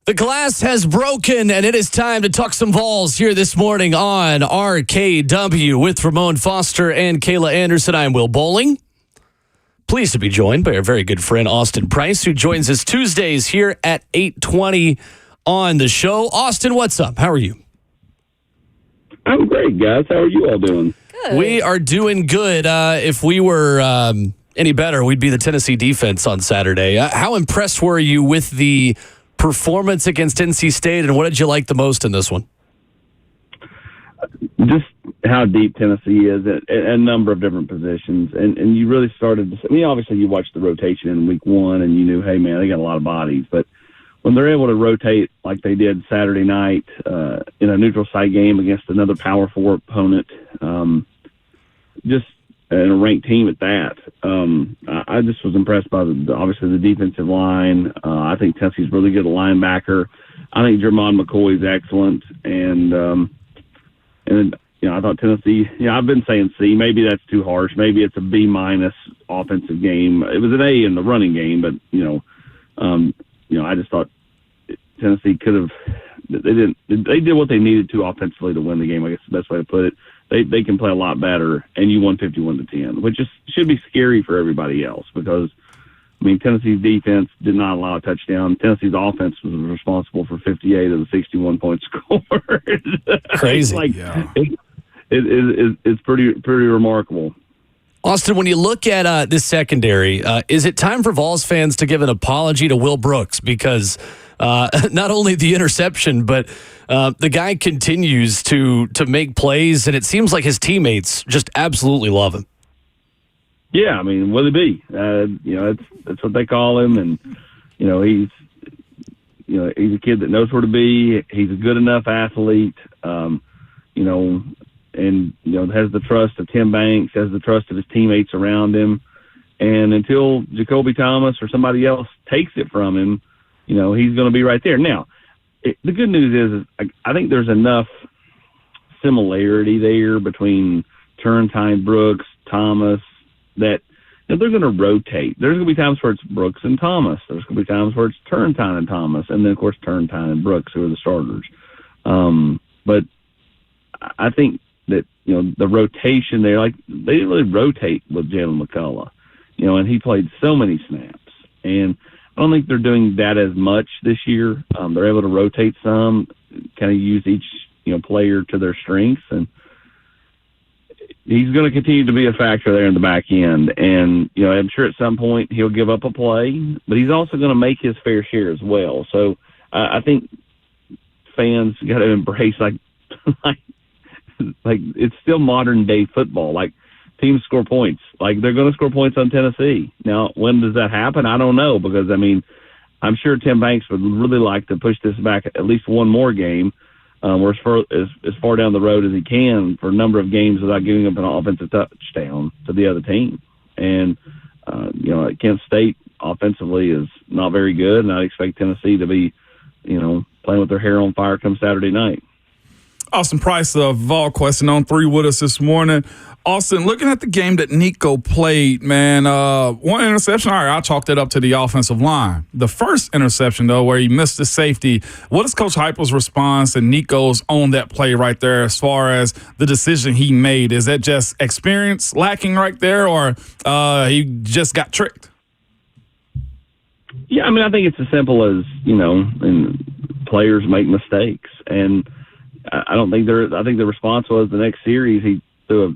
The glass has broken, and it is time to talk some Vols here this morning on RKW with Ramon Foster and Kayla Anderson. I'm Will Bowling. Pleased to be joined by our very good friend Austin Price, who joins us Tuesdays here at 8:20 on the show. Austin, what's up? How are you? I'm great, guys. How are you all doing? Good. We are doing good. If we were any better, we'd be the Tennessee defense on Saturday. How impressed were you with the performance against NC State, and what did you like the most in this one? Just how deep Tennessee is at a number of different positions, and you really started to – I mean, obviously you watched the rotation in week one, and you knew, hey, man, they got a lot of bodies. But when they're able to rotate like they did Saturday night in a neutral site game against another Power 4 opponent, just – and a ranked team at that. I just was impressed by obviously the defensive line. I think Tennessee's really good at linebacker. I think Jermon McCoy's excellent, and I thought Tennessee. I've been saying C. Maybe that's too harsh. Maybe it's a B- offensive game. It was an A in the running game, but I just thought Tennessee could have. They did what they needed to offensively to win the game. I guess the best way to put it. They can play a lot better, and you won 51-10, which should be scary for everybody else because, I mean, Tennessee's defense did not allow a touchdown. Tennessee's offense was responsible for 58 of the 61 points scored. Crazy. It's pretty remarkable. Austin, when you look at this secondary, is it time for Vols fans to give an apology to Will Brooks? Because not only the interception, but the guy continues to make plays, and it seems like his teammates just absolutely love him. Yeah, I mean, will he be? That's what they call him, and he's a kid that knows where to be. He's a good enough athlete, and has the trust of Tim Banks, has the trust of his teammates around him, and until Jacoby Thomas or somebody else takes it from him, he's going to be right there. Now, the good news is I think there's enough similarity there between Turrentine, Brooks, Thomas, that they're going to rotate. There's going to be times where it's Brooks and Thomas. There's going to be times where it's Turrentine and Thomas, and then, of course, Turrentine and Brooks, who are the starters. But I think that, the rotation there, they didn't really rotate with Jalen McCullough, and he played so many snaps. And I don't think they're doing that as much this year. They're able to rotate some, kind of use each, player to their strengths. And he's going to continue to be a factor there in the back end. And, I'm sure at some point he'll give up a play, but he's also going to make his fair share as well. So I think fans got to embrace, like it's still modern day football. Like, teams score points. Like, they're going to score points on Tennessee. Now, when does that happen? I don't know, because, I mean, I'm sure Tim Banks would really like to push this back at least one more game, or as far down the road as he can for a number of games without giving up an offensive touchdown to the other team. And, Kent State offensively is not very good, and I expect Tennessee to be, playing with their hair on fire come Saturday night. Austin Price of VolQuest and on 3 with us this morning. Austin, looking at the game that Nico played, man, one interception, all right, I chalked it up to the offensive line. The first interception, though, where he missed the safety, what is Coach Heupel's response and Nico's on that play right there as far as the decision he made? Is that just experience lacking right there, or he just got tricked? Yeah, I mean, I think it's as simple as, and players make mistakes. And I think the response was the next series he threw a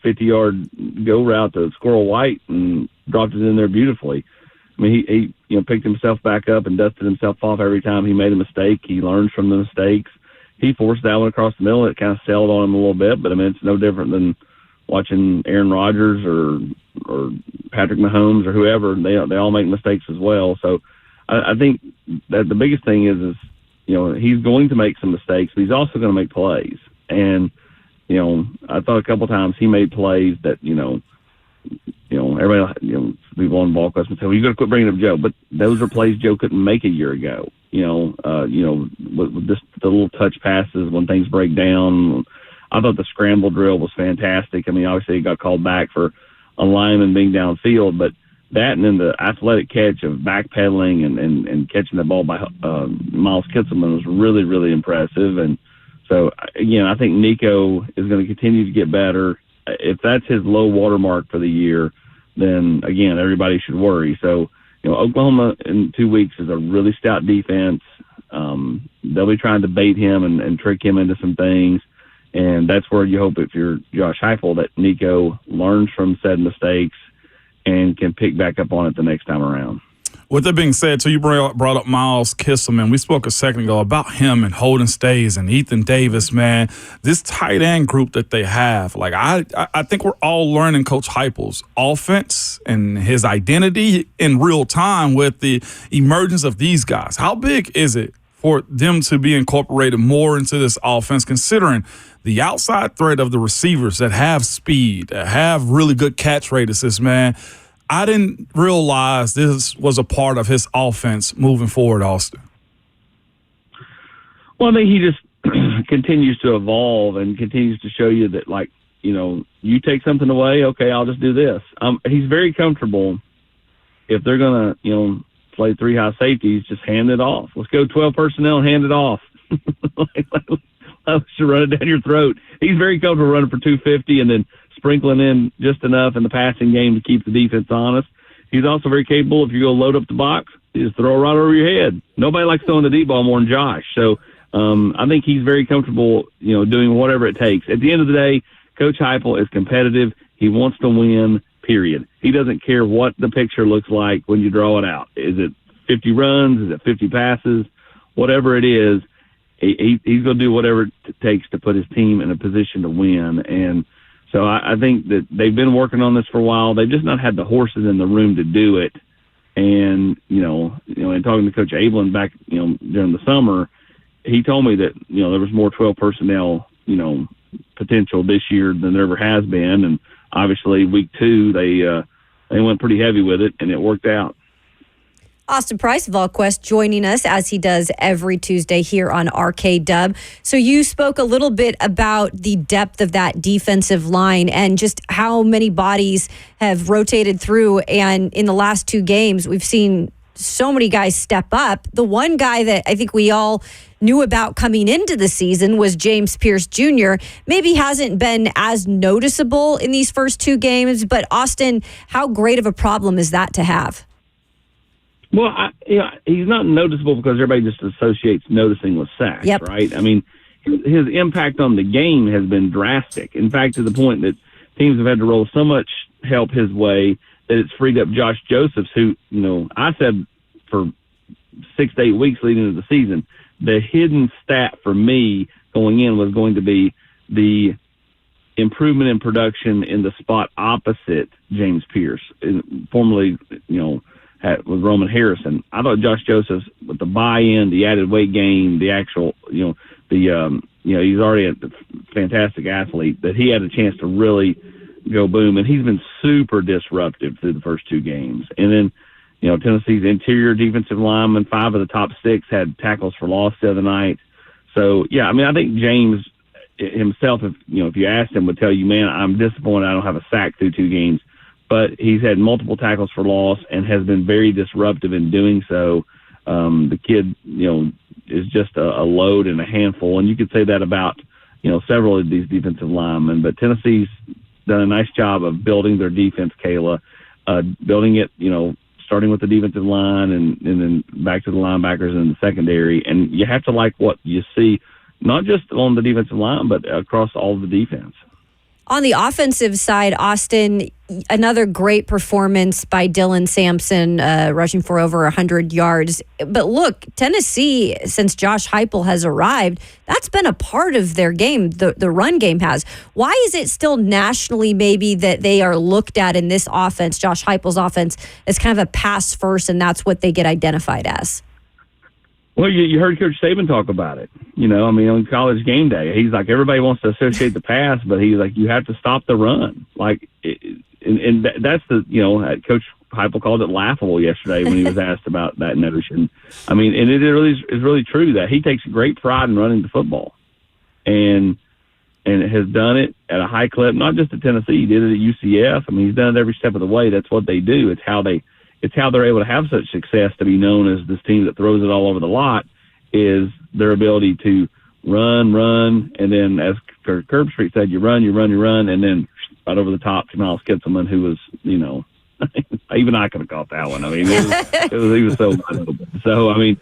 50-yard go route to Squirrel White and dropped it in there beautifully. I mean, he picked himself back up and dusted himself off every time he made a mistake. He learns from the mistakes. He forced that one across the middle. It kind of sailed on him a little bit, but I mean, it's no different than watching Aaron Rodgers or Patrick Mahomes or whoever. They all make mistakes as well. So I think that the biggest thing is he's going to make some mistakes, but he's also going to make plays. And I thought a couple times he made plays that, everybody, people on VolQuest would say, well, you got to quit bringing up Joe. But those are plays Joe couldn't make a year ago, with just the little touch passes when things break down. I thought the scramble drill was fantastic. I mean, obviously he got called back for a lineman being downfield, but that and then the athletic catch of backpedaling and catching the ball by Miles Kitselman was really, really impressive. And so, again, I think Nico is going to continue to get better. If that's his low watermark for the year, then, again, everybody should worry. So, Oklahoma in 2 weeks is a really stout defense. They'll be trying to bait him and trick him into some things. And that's where you hope, if you're Josh Heupel, that Nico learns from said mistakes and can pick back up on it the next time around. With that being said, so you brought up Miles Kisselman. We spoke a second ago about him and Holden Stays and Ethan Davis, man. This tight end group that they have, like I think we're all learning Coach Heupel's offense and his identity in real time with the emergence of these guys. How big is it for them to be incorporated more into this offense, considering the outside threat of the receivers that have speed, that have really good catch radiuses, man? I didn't realize this was a part of his offense moving forward, Austin. Well, I think he just continues to evolve and continues to show you that, like, you take something away, okay, I'll just do this. He's very comfortable if they're going to, play three high safeties, just hand it off. Let's go 12 personnel and hand it off. Let's run it down your throat. He's very comfortable running for 250 and then sprinkling in just enough in the passing game to keep the defense honest. He's also very capable, if you go load up the box, you just throw it right over your head. Nobody likes throwing the deep ball more than Josh. So I think he's very comfortable, doing whatever it takes. At the end of the day, Coach Heupel is competitive. He wants to win, period. He doesn't care what the picture looks like when you draw it out. Is it 50 runs? Is it 50 passes? Whatever it is, he's going to do whatever it takes to put his team in a position to win. And so I think that they've been working on this for a while. They've just not had the horses in the room to do it. And, and talking to Coach Abelin back, during the summer, he told me that, there was more 12 personnel, potential this year than there ever has been. And obviously week 2, they went pretty heavy with it, and it worked out. Austin Price, VolQuest, joining us as he does every Tuesday here on RK Dub. So you spoke a little bit about the depth of that defensive line and just how many bodies have rotated through. And in the last 2 games, we've seen so many guys step up. The one guy that I think we all knew about coming into the season was James Pierce Jr. Maybe hasn't been as noticeable in these first 2 games, but Austin, how great of a problem is that to have? Well, he's not noticeable because everybody just associates noticing with sacks, yep. Right? I mean, his impact on the game has been drastic. In fact, to the point that teams have had to roll so much help his way that it's freed up Josh Josephs, who, I said for 6 to 8 weeks leading into the season, the hidden stat for me going in was going to be the improvement in production in the spot opposite James Pierce, formerly, with Roman Harrison. I thought Josh Josephs, with the buy-in, the added weight gain, the actual, he's already a fantastic athlete, that he had a chance to really go boom. And he's been super disruptive through the first 2 games. And then, Tennessee's interior defensive linemen, 5 of the top 6 had tackles for loss the other night. So, yeah, I think James himself, if you asked him, would tell you, man, I'm disappointed I don't have a sack through 2 games. But he's had multiple tackles for loss and has been very disruptive in doing so. The kid, is just a load and a handful. And you could say that about, several of these defensive linemen. But Tennessee's done a nice job of building their defense, Kayla, building it, starting with the defensive line and then back to the linebackers and the secondary. And you have to like what you see, not just on the defensive line, but across all of the defense. On the offensive side, Austin, another great performance by Dylan Sampson, rushing for over 100 yards. But look, Tennessee, since Josh Heupel has arrived, that's been a part of their game, the run game has. Why is it still nationally maybe that they are looked at in this offense, Josh Heupel's offense, as kind of a pass first, and that's what they get identified as? Well, you heard Coach Saban talk about it, on College Game Day. He's like, everybody wants to associate the pass, but he's like, you have to stop the run. Like, and that's Coach Heupel called it laughable yesterday when he was asked about that notion. And it really is really true that he takes great pride in running the football. And, and has done it at a high clip, not just at Tennessee. He did it at UCF. I mean, he's done it every step of the way. That's what they do. It's how they're able to have such success to be known as this team that throws it all over the lot, is their ability to run, and then, as Curb Street said, you run, and then right over the top to Miles Kitselman, who was, even I could have caught that one. I mean, he was so wide open. So, I mean,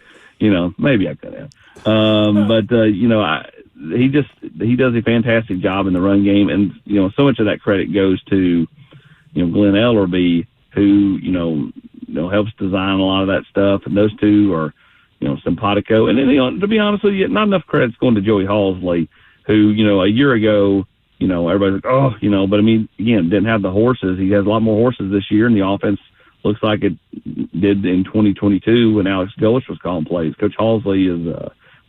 maybe I could have. He does a fantastic job in the run game, and so much of that credit goes to Glenn Ellerby, who helps design a lot of that stuff, and those two are simpatico. And then to be honest with you, not enough credit's going to Joey Halsley, who a year ago everybody's like, but I mean, again, didn't have the horses. He has a lot more horses this year, and the offense looks like it did in 2022 when Alex Golish was calling plays. Coach Halsley is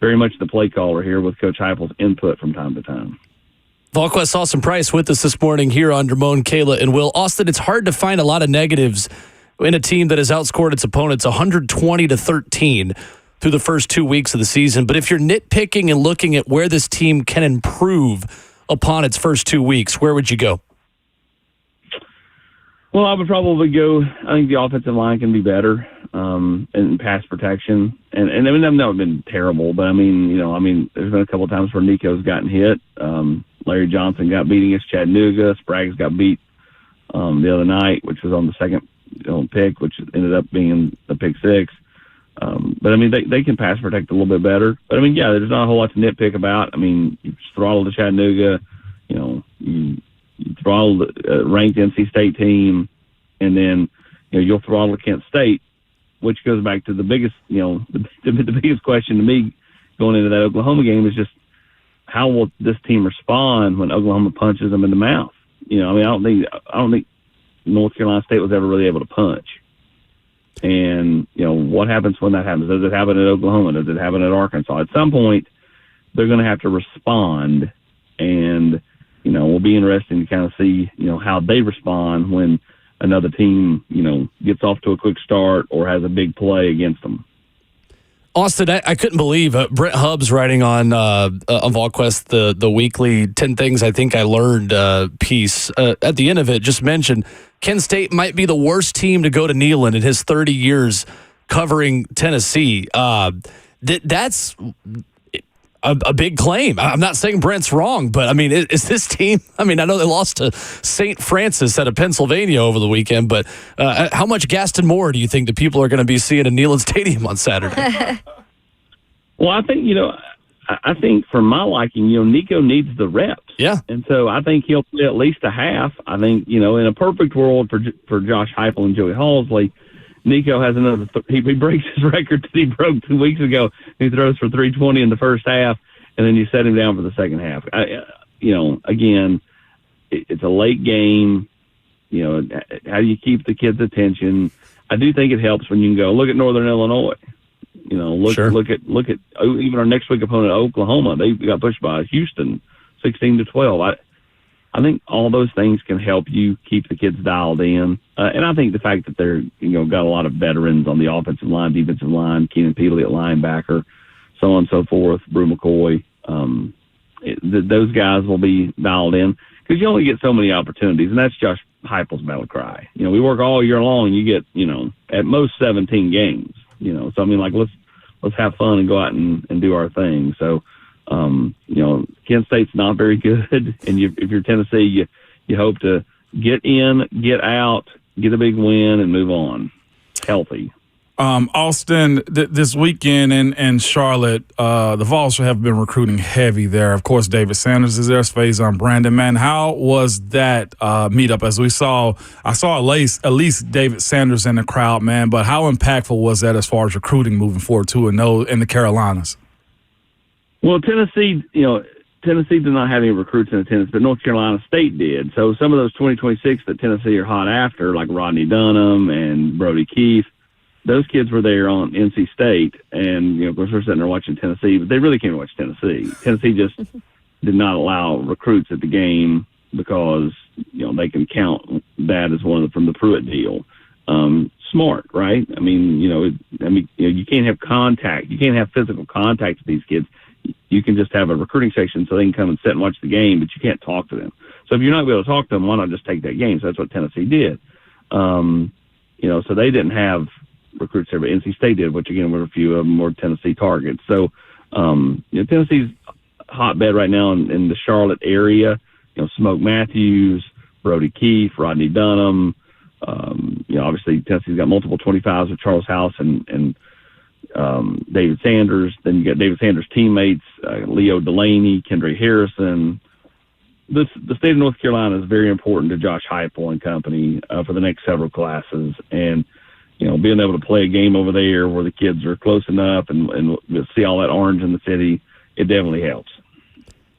very much the play caller here, with Coach Heupel's input from time to time. VolQuest Austin Price with us this morning here on Ramon, Kayla, and Will. Austin, it's hard to find a lot of negatives in a team that has outscored its opponents 120-13 through the first 2 weeks of the season. But if you're nitpicking and looking at where this team can improve upon its first 2 weeks, where would you go? Well, I would probably go, I think the offensive line can be better in pass protection. And I mean, that would have been terrible, but I mean, there's been a couple of times where Nico's gotten hit. Larry Johnson got beat against Chattanooga. Spraggs got beat the other night, which was on the second pick, which ended up being the pick six. But I mean, they can pass protect a little bit better. But I mean, yeah, there's not a whole lot to nitpick about. I mean, you throttled the Chattanooga, you throttled the ranked NC State team, and then you'll throttle Kent State, which goes back to the biggest, the biggest question to me going into that Oklahoma game is just how will this team respond when Oklahoma punches them in the mouth? I mean, I don't think North Carolina State was ever really able to punch. And, what happens when that happens? Does it happen at Oklahoma? Does it happen at Arkansas? At some point, they're going to have to respond. And, we'll be interesting to kind of see, how they respond when another team, gets off to a quick start or has a big play against them. Austin, I couldn't believe Brent Hubbs writing on VolQuest the weekly 10 Things I Think I Learned piece. At the end of it, just mentioned Kent State might be the worst team to go to Neyland in his 30 years covering Tennessee. That's a big claim. I'm not saying Brent's wrong, but I mean, is this team? I mean, I know they lost to St. Francis out of Pennsylvania over the weekend, but how much Gaston Moore do you think that people are going to be seeing in Neyland Stadium on Saturday? Well, I think I think for my liking, Nico needs the reps. Yeah, and so I think he'll play at least a half. I think in a perfect world for Josh Heupel and Joey Halsley, Nico has another. He breaks his record that he broke 2 weeks ago. He throws for 320 in the first half, and then you set him down for the second half. Again, it's a late game. How do you keep the kids' attention? I do think it helps when you can go look at Northern Illinois. Look at even our next week opponent, Oklahoma. They got pushed by Houston, 16-12. I think all those things can help you keep the kids dialed in. And I think the fact that they're, got a lot of veterans on the offensive line, defensive line, Keenan Peterly at linebacker, so on and so forth, Brew McCoy, those guys will be dialed in because you only get so many opportunities, and that's Josh Heupel's battle cry. We work all year long. You get, at most 17 games, so I mean, like, let's have fun and go out and do our thing. So, Kent State's not very good, and if you're Tennessee, you hope to get in, get out, get a big win, and move on healthy. Austin, this weekend in Charlotte, the Vols have been recruiting heavy there. Of course, David Sanders is there. Faison Brandon, man, how was that meetup? As I saw at least David Sanders in the crowd, man. But how impactful was that as far as recruiting moving forward too, in the Carolinas? Well, Tennessee did not have any recruits in attendance, but North Carolina State did. So some of those 2026 that Tennessee are hot after, like Rodney Dunham and Brody Keefe, those kids were there on NC State, and of course we're sitting there watching Tennessee, but they really can't watch Tennessee. Tennessee just did not allow recruits at the game because they can count that as one from the Pruitt deal. Smart, right? I mean, you can't have contact. You can't have physical contact with these kids. you can just have a recruiting section so they can come and sit and watch the game, but you can't talk to them. So if you're not able to talk to them, why not just take that game? So that's what Tennessee did. So they didn't have recruits there, but NC State did, which again were a few of them were Tennessee targets. So Tennessee's hotbed right now in the Charlotte area. Smoke Matthews, Brody Keefe, Rodney Dunham. Obviously Tennessee's got multiple 25s with Charles House and David Sanders. Then you got David Sanders' teammates, Leo Delaney, Kendra Harrison. The state of North Carolina is very important to Josh Heupel and company for the next several classes. And, being able to play a game over there where the kids are close enough and see all that orange in the city, it definitely helps.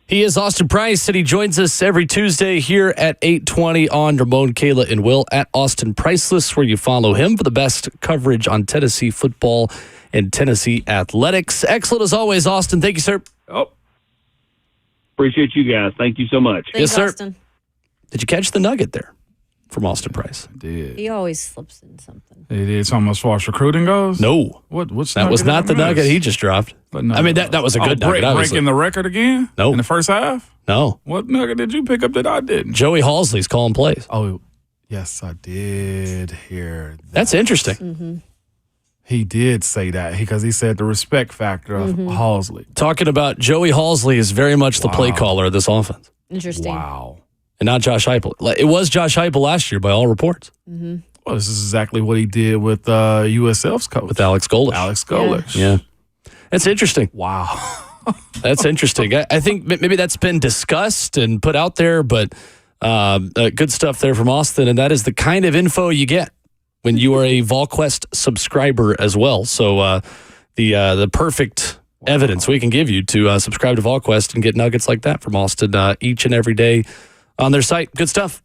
He is Austin Price, and he joins us every Tuesday here at 8:20 on Ramon, Kayla, and Will at Austin Priceless, where you follow him for the best coverage on Tennessee football and Tennessee athletics. Excellent as always, Austin. Thank you, sir. Oh, appreciate you guys. Thank you so much. Thanks, yes, sir. Austin. Did you catch the nugget there from Austin Price? I did. He always slips in something. It is almost as far as recruiting goes? No. What's that was not the nugget he just dropped. But no, I mean, that was a good nugget. Breaking the record again? No. In the first half? No. What nugget did you pick up that I didn't? Joey Halsley's calling plays. Oh, yes, I did hear that. That's interesting. Mm-hmm. He did say that because he said the respect factor of Halsley. Talking about Joey Halsley is very much the play caller of this offense. Interesting. Wow. And not Josh Heupel. It was Josh Heupel last year by all reports. Mm-hmm. Well, this is exactly what he did with USF's coach. With Alex Golesh. Alex Golesh. Yeah. That's interesting. Wow. That's interesting. I think maybe that's been discussed and put out there, but good stuff there from Austin, and that is the kind of info you get when you are a VolQuest subscriber as well. So the perfect evidence we can give you to subscribe to VolQuest and get nuggets like that from Austin each and every day on their site. Good stuff.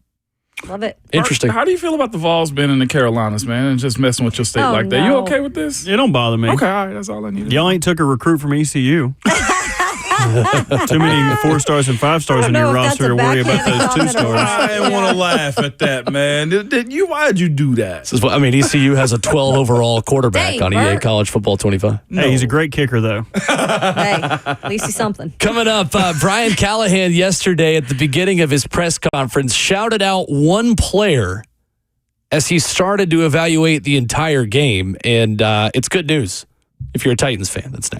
Love it. Interesting. How do you feel about the Vols being in the Carolinas, man, and just messing with your state like that? You okay with this? It don't bother me. Okay, all right, that's all I need. Y'all ain't took a recruit from ECU. Too many 4 stars and 5 stars on your roster to worry about those 2 stars. I didn't want to laugh at that, man. Why'd you do that? This is what, ECU has a 12 overall quarterback Dang, on EA Bert. College Football 25. Hey, he's a great kicker, though. Hey, at least he's something. Coming up, Brian Callahan yesterday at the beginning of his press conference shouted out one player as he started to evaluate the entire game, and it's good news if you're a Titans fan. That's next.